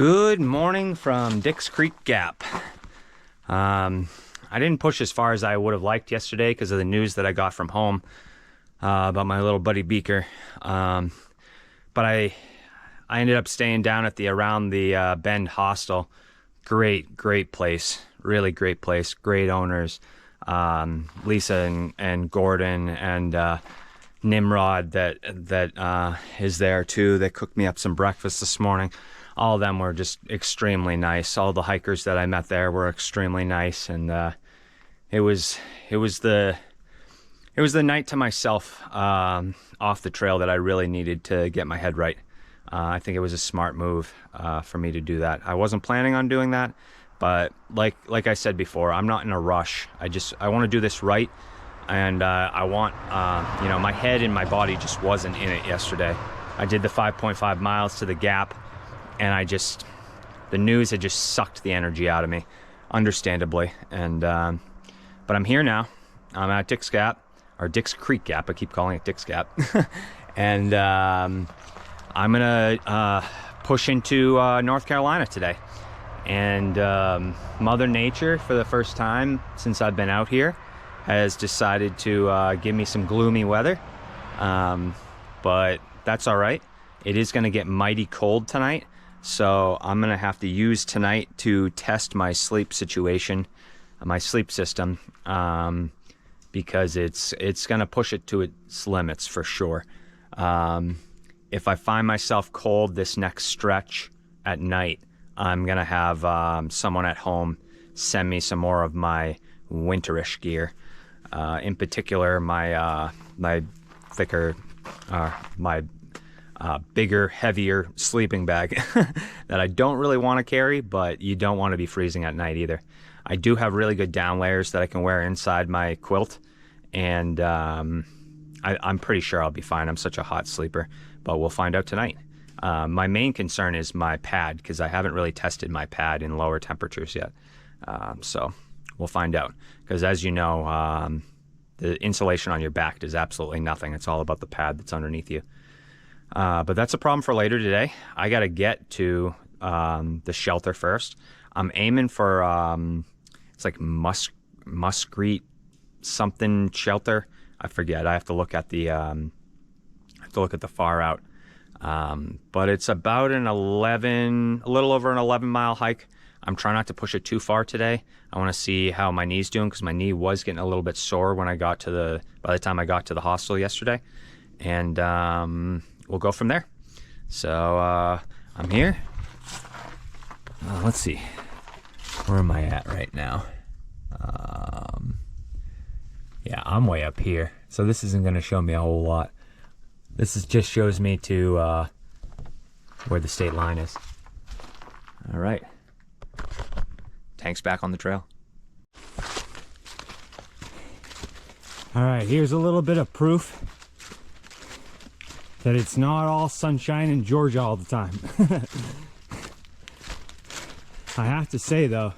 Good morning from Dix Creek Gap. I didn't push as far as I would have liked yesterday because of the news that I got from home about my little buddy Beaker. But I ended up staying down at around the Bend hostel. Great place, really great place, great owners. Lisa and Gordon and Nimrod that is there too. They cooked me up some breakfast this morning. All of them were just extremely nice. All the hikers that I met there were extremely nice, and it was the night to myself off the trail that I really needed to get my head right. I think it was a smart move for me to do that. I wasn't planning on doing that, but like I said before, I'm not in a rush. I want to do this right, and I want my head and my body just wasn't in it yesterday. I did the 5.5 miles to the Gap, and the news had just sucked the energy out of me, understandably. And but I'm here now. I'm at Dix Creek Gap. I keep calling it Dix Gap. And I'm gonna push into North Carolina today. And Mother Nature, for the first time since I've been out here, has decided to give me some gloomy weather. But that's all right. It is gonna get mighty cold tonight. So I'm gonna have to use tonight to test my sleep situation, my sleep system, because it's gonna push it to its limits for sure. If I find myself cold this next stretch at night, I'm gonna have someone at home send me some more of my winterish gear. In particular, my bigger, heavier sleeping bag that I don't really want to carry, but you don't want to be freezing at night either. I do have really good down layers that I can wear inside my quilt, and I'm pretty sure I'll be fine. I'm such a hot sleeper, but we'll find out tonight. My main concern is my pad, because I haven't really tested my pad in lower temperatures yet. So we'll find out, because as you know, the insulation on your back does absolutely nothing. It's all about the pad that's underneath you. But that's a problem for later today. I got to get to the shelter first. I'm aiming for it's like Muskrat something shelter. I forget. I have to look at the far out. But it's about a little over an 11-mile hike. I'm trying not to push it too far today. I want to see how my knee's doing, because my knee was getting a little bit sore when by the time I got to the hostel yesterday, and we'll go from there. So I'm here. Let's see. Where am I at right now? Yeah, I'm way up here. So this isn't going to show me a whole lot. This just shows me to where the state line is. All right. Tank's back on the trail. All right, here's a little bit of proof that it's not all sunshine in Georgia all the time. I have to say though,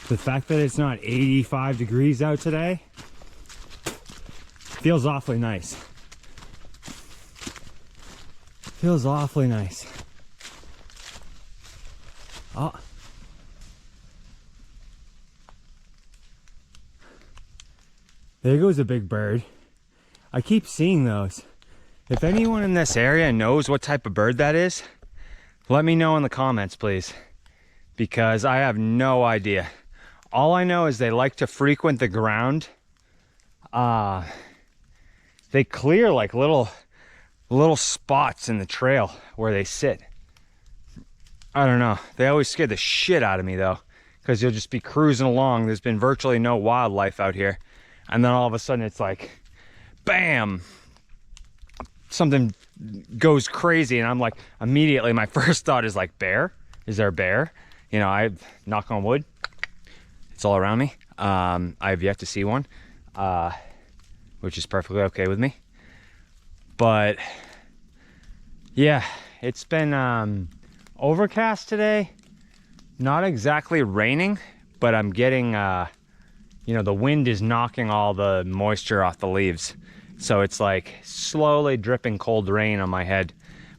the fact that it's not 85 degrees out today feels awfully nice. Feels awfully nice. Oh. There goes a big bird. I keep seeing those. If anyone in this area knows what type of bird that is, let me know in the comments, please, because I have no idea. All I know is they like to frequent the ground. They clear like little spots in the trail where they sit. I don't know. They always scare the shit out of me though, because you'll just be cruising along. There's been virtually no wildlife out here, and then all of a sudden it's like, bam! Something goes crazy, and I'm like, immediately my first thought is like, bear? Is there a bear? You know, I knock on wood, it's all around me. I've yet to see one, which is perfectly okay with me. But yeah, it's been overcast today. Not exactly raining, but I'm getting the wind is knocking all the moisture off the leaves. So it's like slowly dripping cold rain on my head.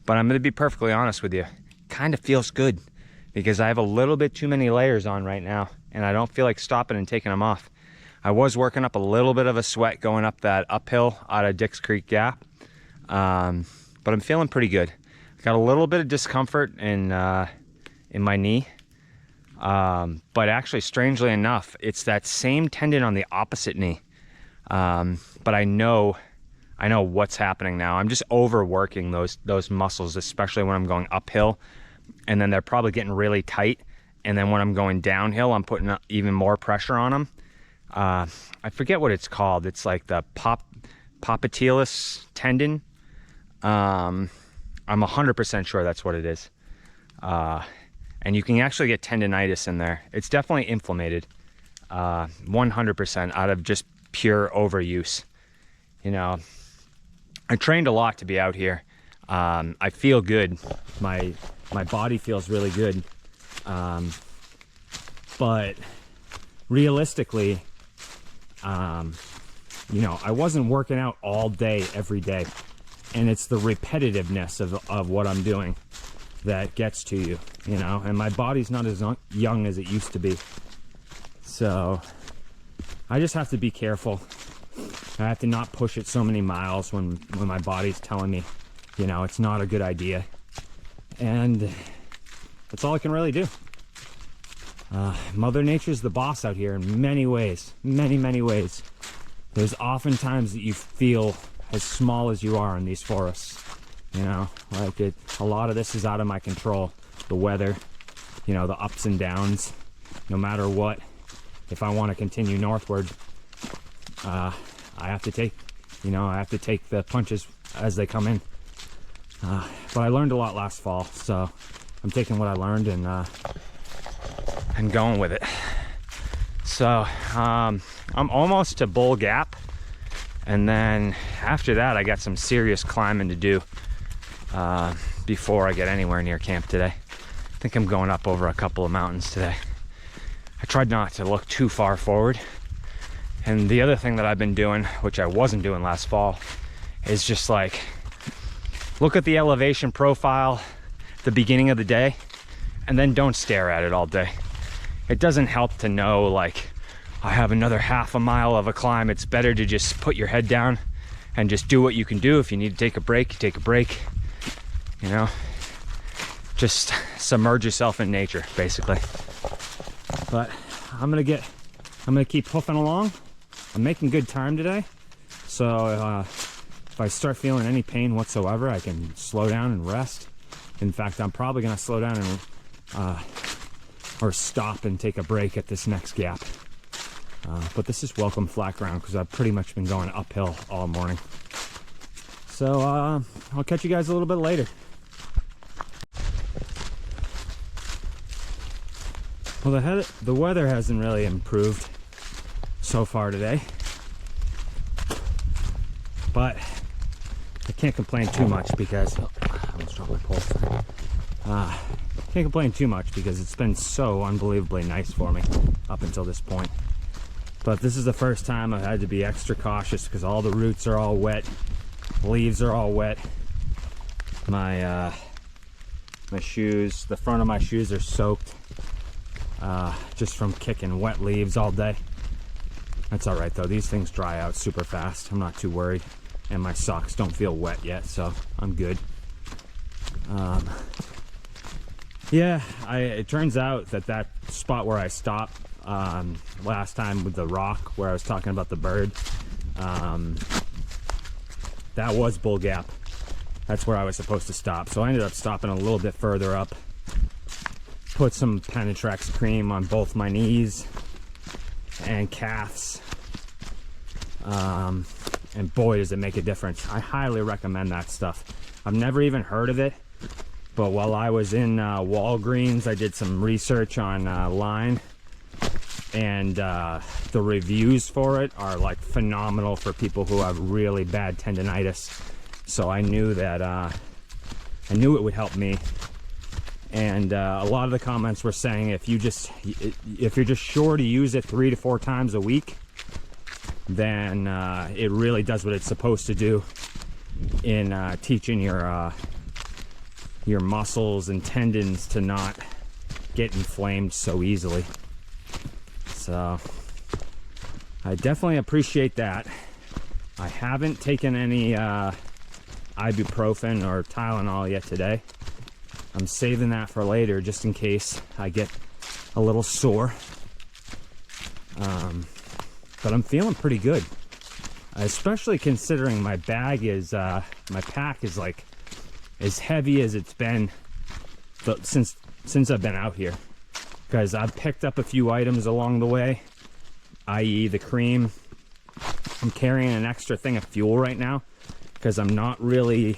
But I'm gonna be perfectly honest with you, kind of feels good. because I have a little bit too many layers on right now, and I don't feel like stopping and taking them off. I was working up a little bit of a sweat going up that uphill out of Dix Creek Gap, but I'm feeling pretty good. Got a little bit of discomfort in my knee, but actually, strangely enough, it's that same tendon on the opposite knee. But I know what's happening now. I'm just overworking those muscles, especially when I'm going uphill, and then they're probably getting really tight. And then when I'm going downhill, I'm putting even more pressure on them. I forget what it's called. It's like the popliteus tendon. I'm 100% sure that's what it is. And you can actually get tendonitis in there. It's definitely inflamed, 100% out of just pure overuse. You know, I trained a lot to be out here. I feel good. My body feels really good. But realistically, you know, I wasn't working out all day, every day. And it's the repetitiveness of what I'm doing that gets to you, you know, and my body's not as young as it used to be. So I just have to be careful. I have to not push it so many miles when my body's telling me, you know, it's not a good idea. And that's all I can really do. Mother Nature's the boss out here in many ways, many ways. There's often times that you feel as small as you are in these forests, you know, like a lot of this is out of my control. The weather, you know, the ups and downs, no matter what. If I want to continue northward, I have to take the punches as they come in. But I learned a lot last fall, so I'm taking what I learned and going with it. So I'm almost to Bull Gap, and then after that I got some serious climbing to do before I get anywhere near camp today. I think I'm going up over a couple of mountains today. I tried not to look too far forward. And the other thing that I've been doing, which I wasn't doing last fall, is just like look at the elevation profile at the beginning of the day and then don't stare at it all day. It doesn't help to know, like, I have another half a mile of a climb. It's better to just put your head down and just do what you can do. If you need to take a break, take a break. You know, just submerge yourself in nature, basically. But I'm gonna keep hoofing along. I'm making good time today. So if I start feeling any pain whatsoever, I can slow down and rest. In fact, I'm probably gonna slow down and or stop and take a break at this next gap. But this is welcome flat ground because I've pretty much been going uphill all morning. So I'll catch you guys a little bit later. Well, the weather hasn't really improved so far today, but I can't complain too much because I almost dropped my pole. Can't complain too much because it's been so unbelievably nice for me up until this point. But this is the first time I've had to be extra cautious because all the roots are all wet, leaves are all wet. My shoes, the front of my shoes are soaked just from kicking wet leaves all day. That's all right though, these things dry out super fast. I'm not too worried, and my socks don't feel wet yet, so I'm good. Yeah, it turns out that spot where I stopped last time with the rock where I was talking about the bird, that was Bull Gap. That's where I was supposed to stop. So I ended up stopping a little bit further up, put some Penetrex cream on both my knees and calves, and boy does it make a difference. I highly recommend that stuff. I've never even heard of it, but while I was in Walgreens, I did some research online, and the reviews for it are like phenomenal for people who have really bad tendonitis. So I knew that I knew it would help me. And a lot of the comments were saying if you're just sure to use it 3 to 4 times a week, then it really does what it's supposed to do in teaching your muscles and tendons to not get inflamed so easily. So I definitely appreciate that. I haven't taken any ibuprofen or Tylenol yet today. I'm saving that for later just in case I get a little sore. But I'm feeling pretty good, especially considering my bag is my pack is like as heavy as it's been since I've been out here, because I've picked up a few items along the way, i.e. the cream. I'm carrying an extra thing of fuel right now because I'm not really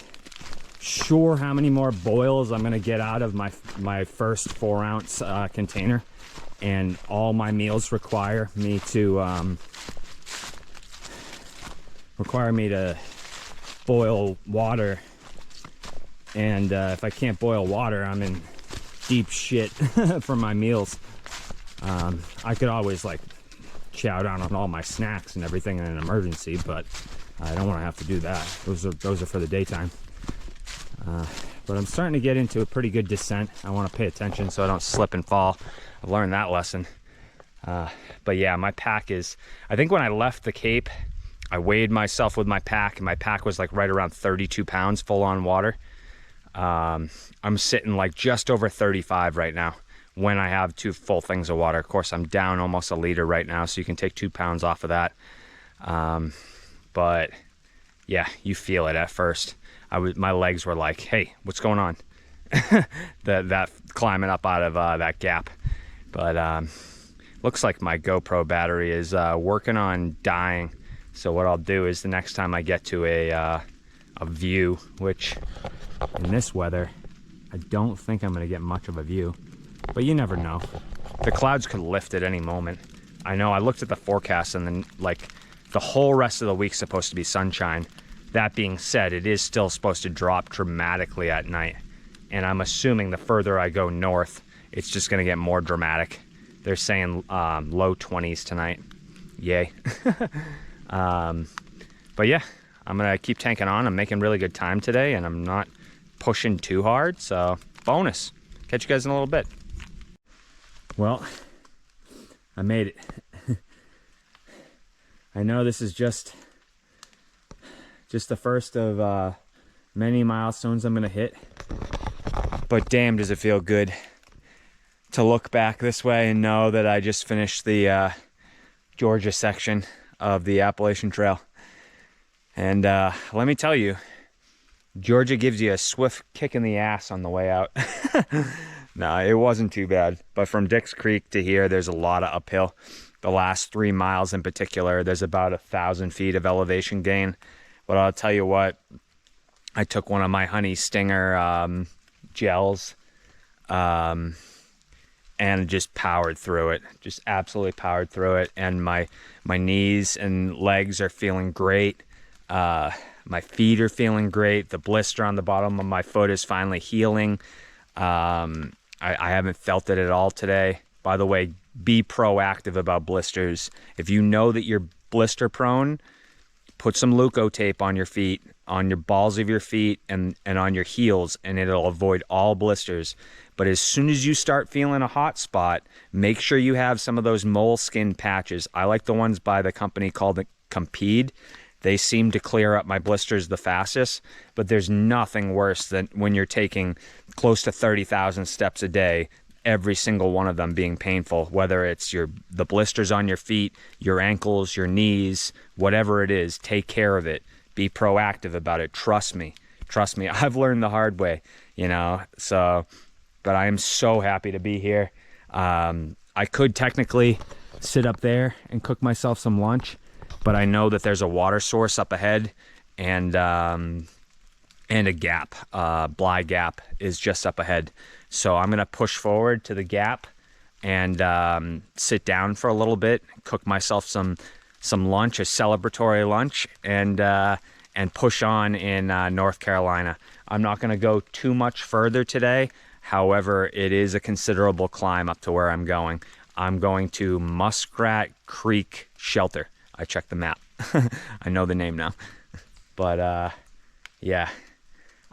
sure how many more boils I'm gonna get out of my first 4-ounce container, and all my meals require me to boil water, and if I can't boil water, I'm in deep shit for my meals. I could always like chow down on all my snacks and everything in an emergency, but I don't want to have to do that. Those are for the daytime. But I'm starting to get into a pretty good descent. I want to pay attention so I don't slip and fall. I've learned that lesson. But yeah, my pack is, I think when I left the Cape, I weighed myself with my pack, and my pack was like right around 32 pounds full on water. I'm sitting like just over 35 right now when I have 2 full things of water. Of course, I'm down almost a liter right now, so you can take 2 pounds off of that. But yeah, you feel it at first. My legs were like, hey, what's going on? that climbing up out of that gap. But looks like my GoPro battery is working on dying. So what I'll do is the next time I get to a view, which in this weather, I don't think I'm gonna get much of a view, but you never know. The clouds could lift at any moment. I know I looked at the forecast, and then like the whole rest of the week's supposed to be sunshine. That being said, it is still supposed to drop dramatically at night. And I'm assuming the further I go north, it's just gonna get more dramatic. They're saying low 20s tonight. Yay. But yeah, I'm gonna keep tanking on. I'm making really good time today, and I'm not pushing too hard, so bonus. Catch you guys in a little bit. Well, I made it. I know this is just the first of many milestones I'm gonna hit, but damn does it feel good to look back this way and know that I just finished the Georgia section of the Appalachian Trail. And let me tell you, Georgia gives you a swift kick in the ass on the way out. No, it wasn't too bad. But from Dix Creek to here, there's a lot of uphill. The last 3 miles in particular, there's about 1,000 feet of elevation gain. But I'll tell you what, I took one of my honey stinger gels and just powered through it. Just absolutely powered through it. And my knees and legs are feeling great. My feet are feeling great. The blister on the bottom of my foot is finally healing. I haven't felt it at all today. By the way, be proactive about blisters. If you know that you're blister prone, put some Leuco tape on your feet, on your balls of your feet, and on your heels, and it'll avoid all blisters. But as soon as you start feeling a hot spot, make sure you have some of those moleskin patches. I like the ones by the company called Compede. They seem to clear up my blisters the fastest, but there's nothing worse than when you're taking close to 30,000 steps a day, every single one of them being painful, whether it's the blisters on your feet, your ankles, your knees, whatever it is. Take care of it. Be proactive about it. Trust me. I've learned the hard way, so, but I am so happy to be here. I could technically sit up there and cook myself some lunch, but I know that there's a water source up ahead, and a gap. Bly Gap is just up ahead. So I'm gonna push forward to the gap and sit down for a little bit, cook myself some lunch, a celebratory lunch, and push on in North Carolina. I'm not gonna go too much further today. However, it is a considerable climb up to where I'm going. I'm going to Muskrat Creek Shelter. I checked the map. I know the name now. But yeah,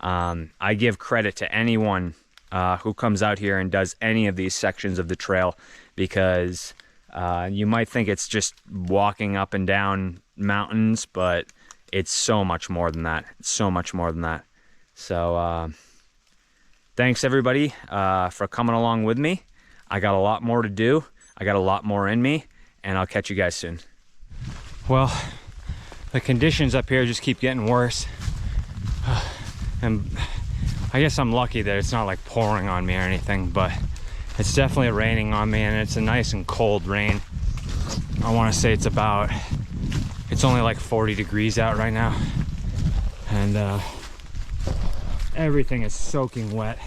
I give credit to anyone who comes out here and does any of these sections of the trail, because you might think it's just walking up and down mountains, but it's so much more than that. It's so much more than that. So thanks everybody for coming along with me. I got a lot more to do. I got a lot more in me, and I'll catch you guys soon. Well, the conditions up here just keep getting worse. And I guess I'm lucky that it's not like pouring on me or anything, but it's definitely raining on me, and it's a nice and cold rain. I want to say it's only like 40 degrees out right now, and everything is soaking wet.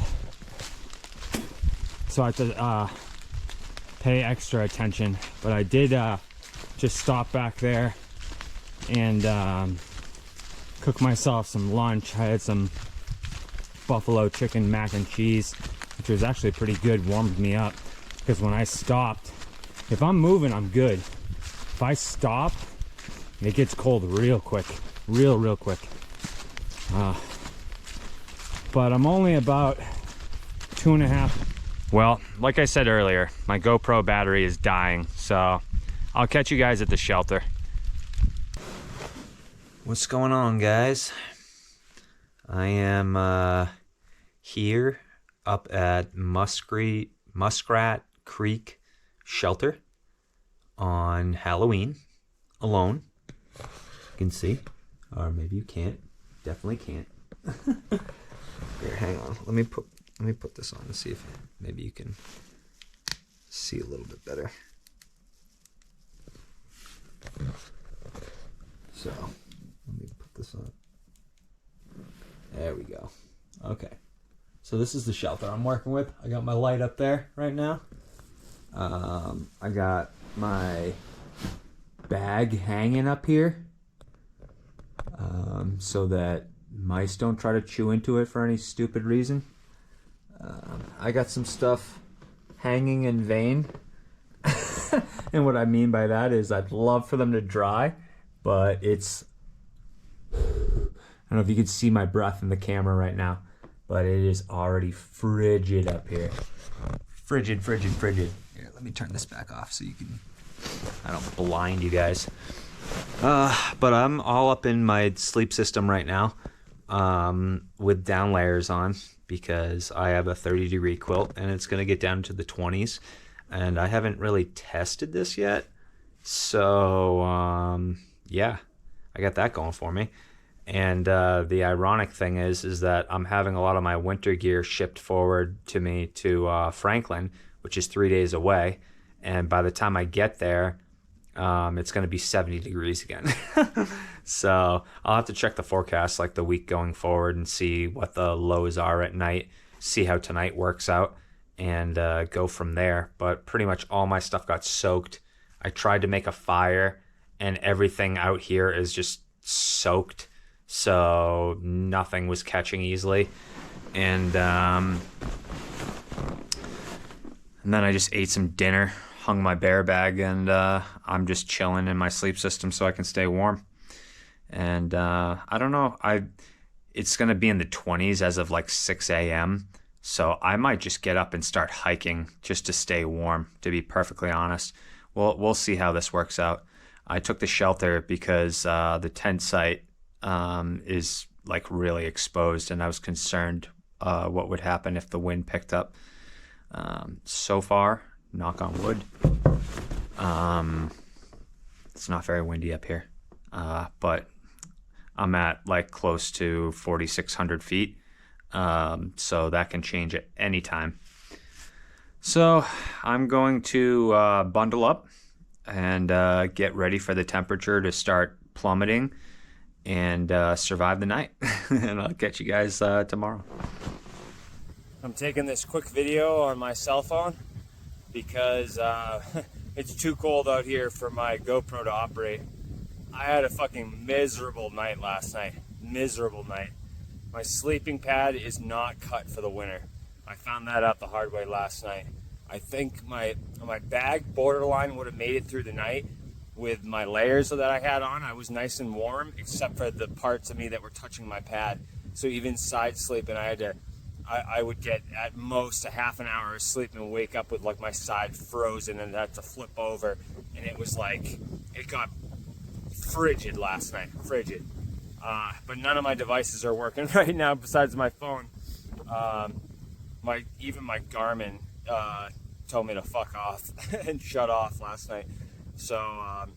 So I have to pay extra attention, but I did just stop back there and cook myself some lunch. I had some buffalo chicken mac and cheese, which was actually pretty good, warmed me up, because when I stopped, if I'm moving, I'm good. If I stop, it gets cold real quick, real quick. But I'm only about 2.5. Well, like I said earlier, my GoPro battery is dying, so I'll catch you guys at the shelter. What's going on, guys? I am here up at Muskrat Creek Shelter on Halloween, alone. You can see, or maybe you can't. Definitely can't. Here, hang on. Let me put this on and see if maybe you can see a little bit better. So, let me put this on. There we go. Okay. So this is the shelter I'm working with. I got my light up there right now. I got my bag hanging up here so that mice don't try to chew into it for any stupid reason. I got some stuff hanging in vain. And what I mean by that is I'd love for them to dry, but it's... I don't know if you can see my breath in the camera right now, but it is already frigid up here. Frigid. Here, let me turn this back off so you can... I don't blind you guys. But I'm all up in my sleep system right now, with down layers on, because I have a 30-degree quilt and it's going to get down to the 20s, and I haven't really tested this yet. So yeah, I got that going for me. And the ironic thing is that I'm having a lot of my winter gear shipped forward to me to Franklin, which is 3 days away, and by the time I get there, it's going to be 70 degrees again. So I'll have to check the forecast like the week going forward and see what the lows are at night, see how tonight works out, and go from there. But pretty much all my stuff got soaked. I tried to make a fire, and everything out here is just soaked, so nothing was catching easily. And then I just ate some dinner, hung my bear bag, and I'm just chilling in my sleep system so I can stay warm. And I don't know, it's gonna be in the 20s as of like 6 a.m. So I might just get up and start hiking just to stay warm, to be perfectly honest. We'll see how this works out. I took the shelter because the tent site is like really exposed, and I was concerned what would happen if the wind picked up. So far, knock on wood, it's not very windy up here, but I'm at like close to 4,600 feet, so that can change at any time. So I'm going to bundle up and get ready for the temperature to start plummeting and survive the night. And I'll catch you guys tomorrow. I'm taking this quick video on my cell phone because it's too cold out here for my GoPro to operate. I had a fucking miserable night last night. Miserable night. My sleeping pad is not cut for the winter. I found that out the hard way last night. I think my bag borderline would have made it through the night with my layers that I had on. I was nice and warm, except for the parts of me that were touching my pad. So even side sleeping, I had to I would get at most a half an hour of sleep and wake up with like my side frozen and have to flip over. And it was like, it got frigid last night, frigid. But none of my devices are working right now besides my phone. Even my Garmin told me to fuck off and shut off last night. So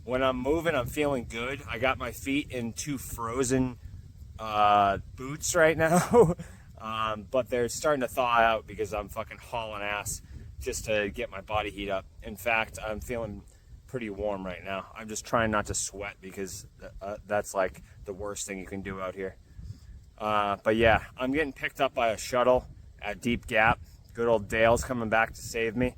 when I'm moving, I'm feeling good. I got my feet in 2 frozen boots right now. But they're starting to thaw out because I'm fucking hauling ass just to get my body heat up. In fact, I'm feeling pretty warm right now. I'm just trying not to sweat because that's like the worst thing you can do out here. But yeah, I'm getting picked up by a shuttle at Deep Gap. Good old Dale's coming back to save me.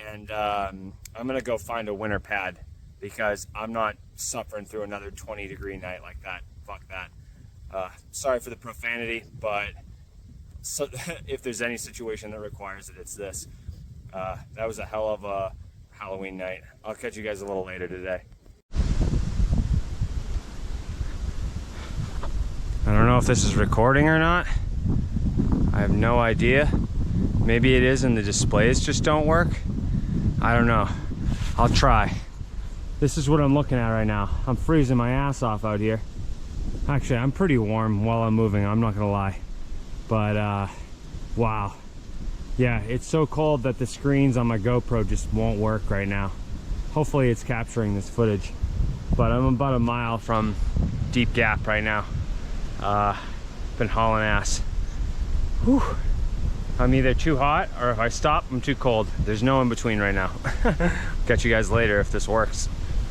And I'm gonna go find a winter pad because I'm not suffering through another 20-degree night like that. Fuck that. Sorry for the profanity, but so if there's any situation that requires it, it's this. That was a hell of a Halloween night. I'll catch you guys a little later today. I don't know if this is recording or not. I have no idea. Maybe it is and the displays just don't work. I don't know. I'll try. This is what I'm looking at right now. I'm freezing my ass off out here. Actually, I'm pretty warm while I'm moving, I'm not gonna lie. But wow. Yeah, it's so cold that the screens on my GoPro just won't work right now. Hopefully it's capturing this footage. But I'm about a mile from Deep Gap right now. Been hauling ass. Whew. I'm either too hot or if I stop, I'm too cold. There's no in between right now. Catch you guys later if this works.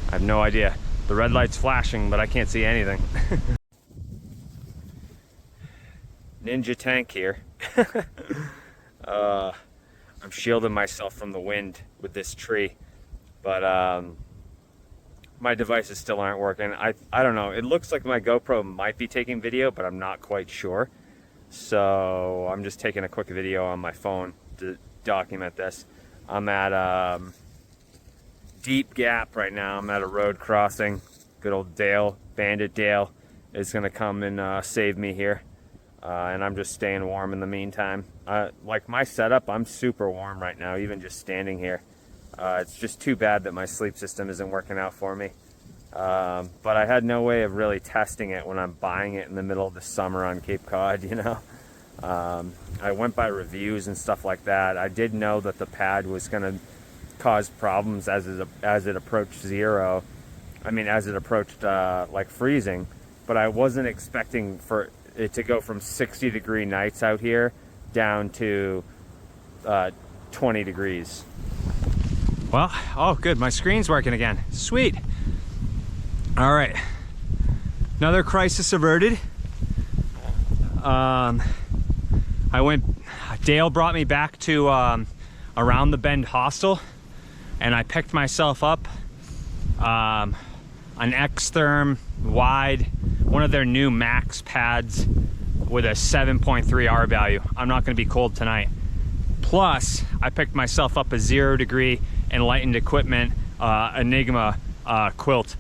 I have no idea. The red light's flashing, but I can't see anything. Ninja tank here. I'm shielding myself from the wind with this tree, but my devices still aren't working. I don't know. It looks like my GoPro might be taking video, but I'm not quite sure. So I'm just taking a quick video on my phone to document this. I'm at Deep Gap right now. I'm at a road crossing. Good old Dale, Bandit Dale, is gonna come and save me here. And I'm just staying warm in the meantime. Like my setup, I'm super warm right now, even just standing here. It's just too bad that my sleep system isn't working out for me. But I had no way of really testing it when I'm buying it in the middle of the summer on Cape Cod, you know. I went by reviews and stuff like that. I did know that the pad was gonna cause problems as it approached zero. I mean, as it approached like freezing, but I wasn't expecting for it to go from 60-degree nights out here down to 20 degrees. Well, oh good, my screen's working again. Sweet. All right, another crisis averted. Dale brought me back to Around the Bend hostel, and I picked myself up an X-Therm wide, one of their new max pads with a 7.3 R value. I'm not gonna be cold tonight. Plus, I picked myself up a 0-degree Enlightened Equipment Enigma quilt.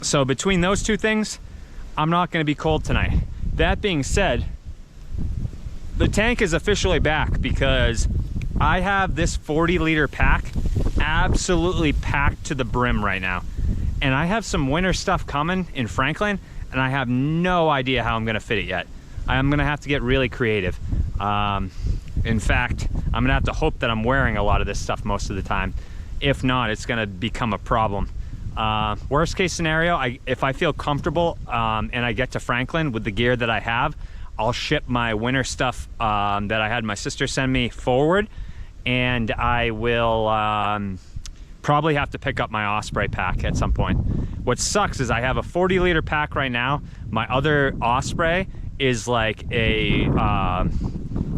So between those two things, I'm not gonna be cold tonight. That being said, the tank is officially back because I have this 40-liter pack absolutely packed to the brim right now. And I have some winter stuff coming in Franklin, and I have no idea how I'm gonna fit it yet. I'm gonna have to get really creative. In fact, I'm gonna have to hope that I'm wearing a lot of this stuff most of the time. If not, it's gonna become a problem. Worst case scenario, if I feel comfortable and I get to Franklin with the gear that I have, I'll ship my winter stuff that I had my sister send me forward, and I will probably have to pick up my Osprey pack at some point. What sucks is I have a 40-liter pack right now. My other Osprey is like a,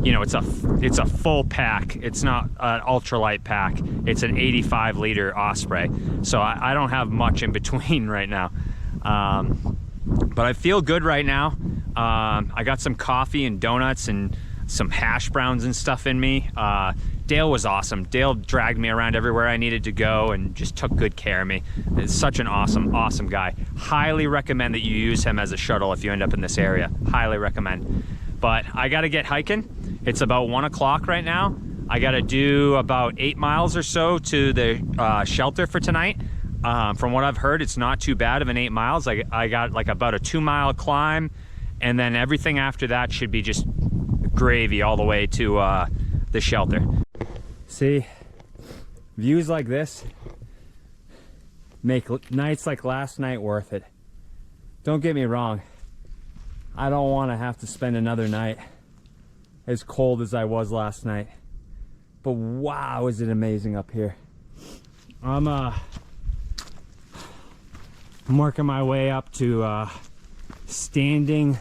you know, it's a full pack. It's not an ultralight pack. It's an 85-liter Osprey. So I don't have much in between right now. But I feel good right now. I got some coffee and donuts and some hash browns and stuff in me. Dale was awesome. Dale dragged me around everywhere I needed to go and just took good care of me. He's such an awesome guy. Highly recommend that you use him as a shuttle if you end up in this area. Highly recommend. But I gotta get hiking. It's about 1 o'clock right now. I gotta do about 8 miles or so to the shelter for tonight. From what I've heard, it's not too bad of an 8 miles. I got like about a 2-mile climb, and then everything after that should be just gravy all the way to the shelter. See, views like this make nights like last night worth it. Don't get me wrong, I don't want to have to spend another night as cold as I was last night, but wow, is it amazing up here. I'm working my way up to standing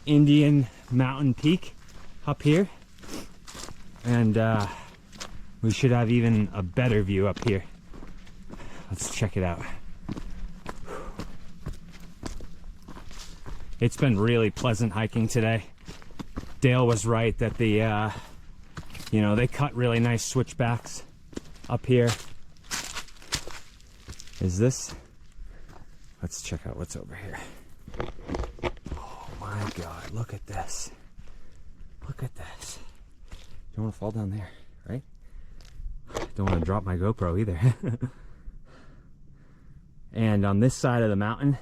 Indian Mountain Peak up here, and we should have even a better view up here. Let's check it out. It's been really pleasant hiking today. Dale was right that the you know, they cut really nice switchbacks up here. Is this? Let's check out what's over here. Oh my God, look at this. Look at this. Don't want to fall down there, right? Don't want to drop my GoPro either. And on this side of the mountain,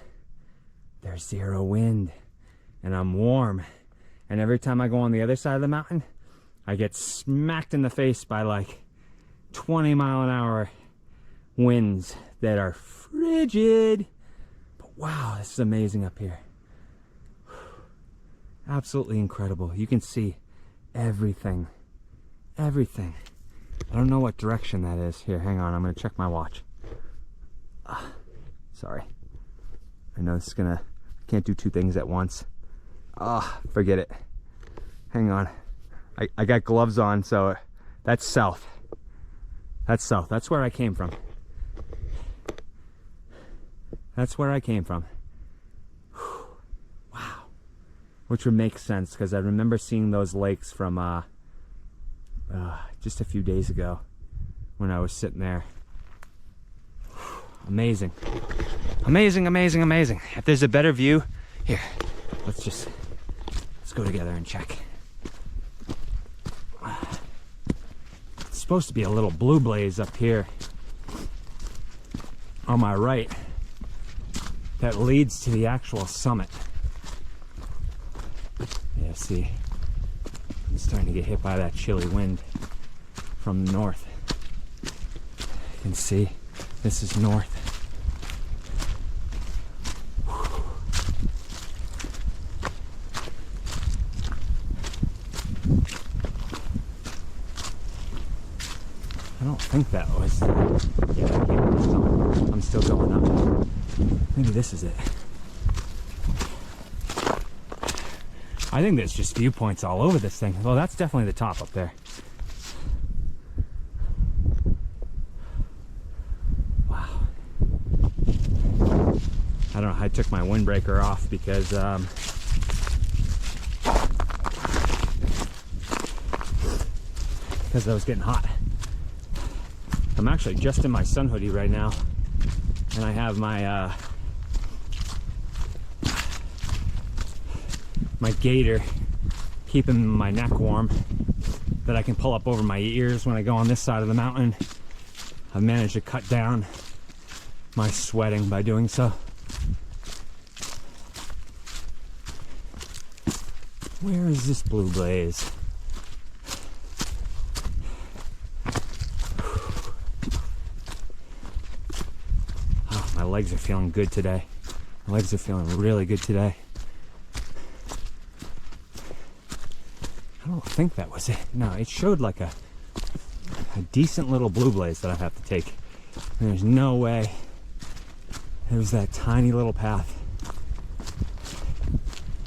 there's zero wind, and I'm warm. And every time I go on the other side of the mountain, I get smacked in the face by like 20-mile-an-hour winds that are frigid. But wow, this is amazing up here. Absolutely incredible. You can see everything. Everything. I don't know what direction that is. Here, hang on. I'm going to check my watch. Sorry. I know this is gonna, I can't do two things at once. Forget it. Hang on. I got gloves on, so that's south. That's south. That's where I came from. That's where I came from. Wow. Which would make sense, because I remember seeing those lakes from just a few days ago when I was sitting there. Amazing. Amazing, amazing, amazing. If there's a better view, here, let's go together and check. It's supposed to be a little blue blaze up here on my right that leads to the actual summit. Yeah, see, I'm starting to get hit by that chilly wind from the north. You can see this is north. I don't think that was, yeah, I'm still going up. Maybe this is it. I think there's just viewpoints all over this thing. Well, that's definitely the top up there. Wow. I don't know, I took my windbreaker off because I was getting hot. I'm actually just in my sun hoodie right now, and I have my my gaiter keeping my neck warm that I can pull up over my ears when I go on this side of the mountain. I've managed to cut down my sweating by doing so. Where is this blue blaze? Oh, my legs are feeling good today. My legs are feeling really good today. I don't think that was it. No, it showed like a decent little blue blaze that I have to take. And there's no way it was that tiny little path.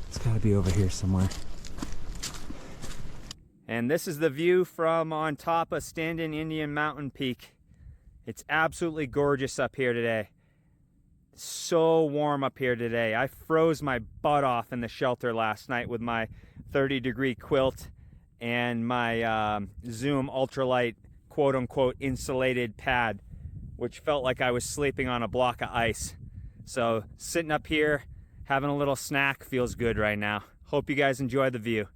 It's got to be over here somewhere. And this is the view from on top of Standing Indian Mountain Peak. It's absolutely gorgeous up here today. So warm up here today. I froze my butt off in the shelter last night with my 30-degree quilt and my Zoom ultralight quote-unquote insulated pad, which felt like I was sleeping on a block of ice. So sitting up here having a little snack feels good right now. Hope you guys enjoy the view.